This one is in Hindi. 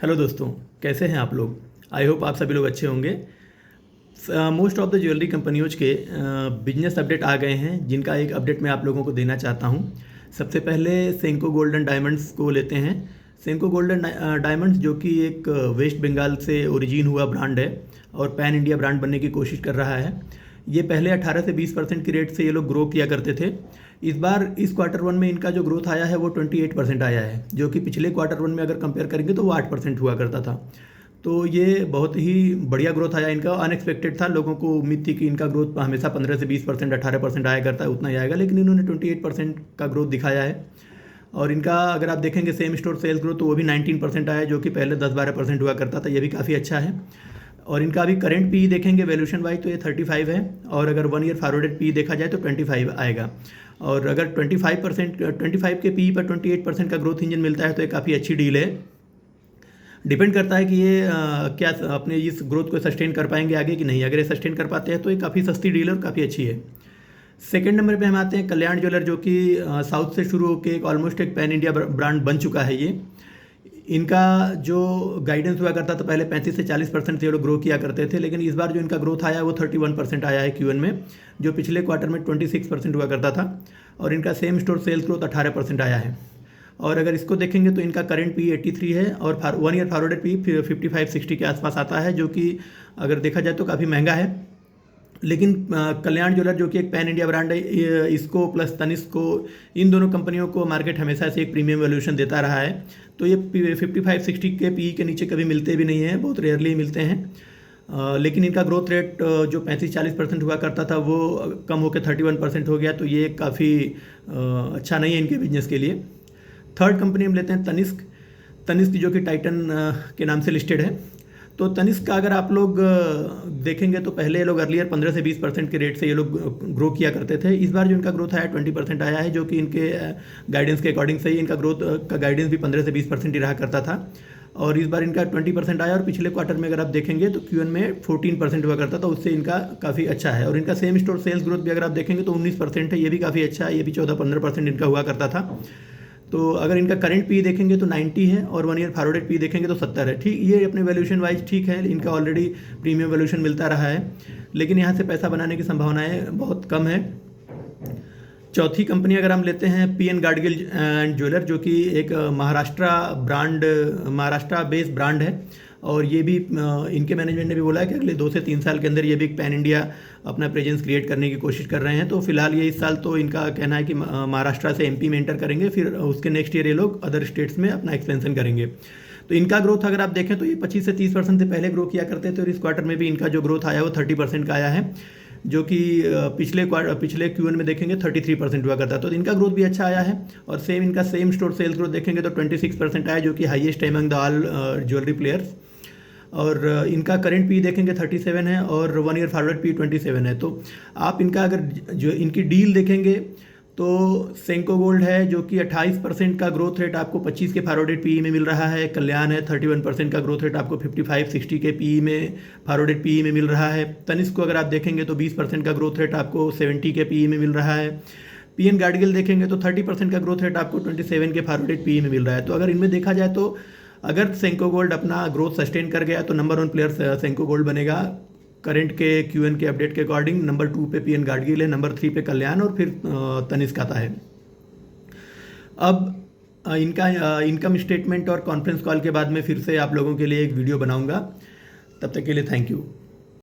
हेलो दोस्तों, कैसे हैं आप लोग। आई होप आप सभी लोग अच्छे होंगे। मोस्ट ऑफ द ज्वेलरी कंपनियों के बिजनेस अपडेट आ गए हैं, जिनका एक अपडेट मैं आप लोगों को देना चाहता हूं। सबसे पहले सेंको गोल्डन डायमंड्स को लेते हैं। सेंको गोल्डन डायमंड्स जो कि एक वेस्ट बंगाल से ओरिजिन हुआ ब्रांड है और पैन इंडिया ब्रांड बनने की कोशिश कर रहा है। ये पहले 18 से 20% की रेट से ये लोग ग्रो किया करते थे। इस बार इस क्वार्टर वन में इनका जो ग्रोथ आया है वो 28% आया है, जो कि पिछले क्वार्टर वन में अगर कंपेयर करेंगे तो वो 8% हुआ करता था। तो ये बहुत ही बढ़िया ग्रोथ आया इनका। अनएक्सपेक्टेड था, लोगों को उम्मीद थी कि इनका ग्रोथ हमेशा 15 से 20%, 18% आया करता है, उतना ही आएगा, लेकिन इन्होंने 28% का ग्रोथ दिखाया है। और इनका अगर आप देखेंगे सेम स्टोर सेल्स ग्रोथ तो वो भी 19% आया, जो कि पहले 10-12% हुआ करता था। ये भी काफ़ी अच्छा है। और इनका अभी करंट पी देखेंगे वैल्यूएशन वाइज तो ये 35 है, और अगर 1 ईयर फॉरवर्डेड पी देखा जाए तो 25 आएगा। और अगर 25 के पी पर 28% का ग्रोथ इंजन मिलता है तो ये काफ़ी अच्छी डील है। डिपेंड करता है कि ये क्या अपने इस ग्रोथ को सस्टेन कर पाएंगे आगे कि नहीं। अगर ये सस्टेन कर पाते हैं तो ये काफ़ी सस्ती डील और काफ़ी अच्छी है। सेकेंड नंबर पे हम आते हैं कल्याण ज्वेलर, जो कि साउथ से शुरू होकर एक ऑलमोस्ट एक पैन इंडिया ब्रांड बन चुका है। ये इनका जो गाइडेंस हुआ करता था पहले 35 से 40% से ये लोग ग्रो किया करते थे, लेकिन इस बार जो इनका ग्रोथ आया वो 31% आया है Q1 में, जो पिछले क्वार्टर में 26% हुआ करता था। और इनका सेम स्टोर सेल्स ग्रोथ 18% आया है। और अगर इसको देखेंगे तो इनका करंट पी 83 है और 1 ईयर फॉरवर्डेड पी 55-60 के आसपास आता है, जो कि अगर देखा जाए तो काफ़ी महंगा है। लेकिन कल्याण ज्वेलर जो कि एक पैन इंडिया ब्रांड है, इसको प्लस तनिष्क को, इन दोनों कंपनियों को मार्केट हमेशा से एक प्रीमियम वैल्यूएशन देता रहा है। तो ये 55-60 के पी के नीचे कभी मिलते भी नहीं हैं, बहुत रेयरली ही मिलते हैं। लेकिन इनका ग्रोथ रेट जो 35-40% हुआ करता था वो कम होकर 31% हो गया, तो ये काफ़ी अच्छा नहीं है इनके बिजनेस के लिए। थर्ड कंपनी हम लेते हैं तनिष्क। तनिष्क जो कि टाइटन के नाम से लिस्टेड है। तो तनिष्क का अगर आप लोग देखेंगे तो पहले ये लोग अर्लियर 15 से 20% के रेट से ये लोग ग्रो किया करते थे। इस बार जो इनका ग्रोथ आया 20% आया है, जो कि इनके गाइडेंस के अकॉर्डिंग सही। इनका ग्रोथ का गाइडेंस भी 15 से 20% ही रहा करता था, और इस बार इनका 20% आया। और पिछले क्वार्टर में अगर आप देखेंगे तो Q1 में 14% हुआ करता था, उससे इनका काफ़ी अच्छा है। और इनका सेम स्टोर सेल्स ग्रोथ भी अगर आप देखेंगे तो 19% है, ये भी काफ़ी अच्छा है। ये भी 14-15% इनका हुआ करता था। तो अगर इनका करंट पी देखेंगे तो 90 है, और 1 ईयर फॉरवर्डेड पी देखेंगे तो 70 है। ठीक, ये अपने वैल्यूएशन वाइज ठीक है, इनका ऑलरेडी प्रीमियम वैल्यूएशन मिलता रहा है, लेकिन यहाँ से पैसा बनाने की संभावनाएं बहुत कम है। चौथी कंपनी अगर हम लेते हैं P N Gadgil and jeweller, जो कि एक महाराष्ट्र बेस्ड ब्रांड है। और ये भी इनके मैनेजमेंट ने भी बोला है कि अगले 2 से 3 साल के अंदर ये भी एक पैन इंडिया अपना प्रेजेंस क्रिएट करने की कोशिश कर रहे हैं। तो फिलहाल ये इस साल तो इनका कहना है कि महाराष्ट्र से MP में एंटर करेंगे, फिर उसके नेक्स्ट ईयर ये लोग अदर स्टेट्स में अपना एक्सपेंशन करेंगे। तो इनका ग्रोथ अगर आप देखें तो ये 25 से 30% से पहले ग्रो किया करते थे, और इस क्वार्टर में भी इनका जो ग्रोथ आया वो 30% का आया है, जो कि पिछले Q1 में देखेंगे 33% हुआ करता। तो इनका ग्रोथ भी अच्छा आया है। और इनका सेम स्टोर सेल्स ग्रोथ देखेंगे तो 26% आया, जो कि highest among the all jewellery players. और इनका करंट पी देखेंगे 37 है, और 1 ईयर फॉरवर्ड पी 27 है। तो आप इनका अगर जो इनकी डील देखेंगे तो सेंको गोल्ड है, जो कि 28% का ग्रोथ रेट आपको 25 के फॉरवर्डेड पी में मिल रहा है। कल्याण है 31% का ग्रोथ रेट आपको 55-60 के पी में फॉरवर्डेड पी में मिल रहा है। तनिष्क को अगर आप देखेंगे तो 20% का ग्रोथ रेट आपको 70 के पी में मिल रहा है। पी एन गाडगिल देखेंगे तो 30% का ग्रोथ रेट आपको 27 के फॉरवर्डेड पी में मिल रहा है। तो अगर इनमें देखा जाए तो अगर सेंको गोल्ड अपना ग्रोथ सस्टेन कर गया तो नंबर 1 प्लेयर सेंको गोल्ड बनेगा करंट के Q1 के अपडेट के अकॉर्डिंग। नंबर 2 पे पी एन गाडगिल है, नंबर 3 पे कल्याण, और फिर तनिष्क आता है। अब इनका इनकम स्टेटमेंट और कॉन्फ्रेंस कॉल के बाद में फिर से आप लोगों के लिए एक वीडियो बनाऊंगा। तब तक के लिए थैंक यू।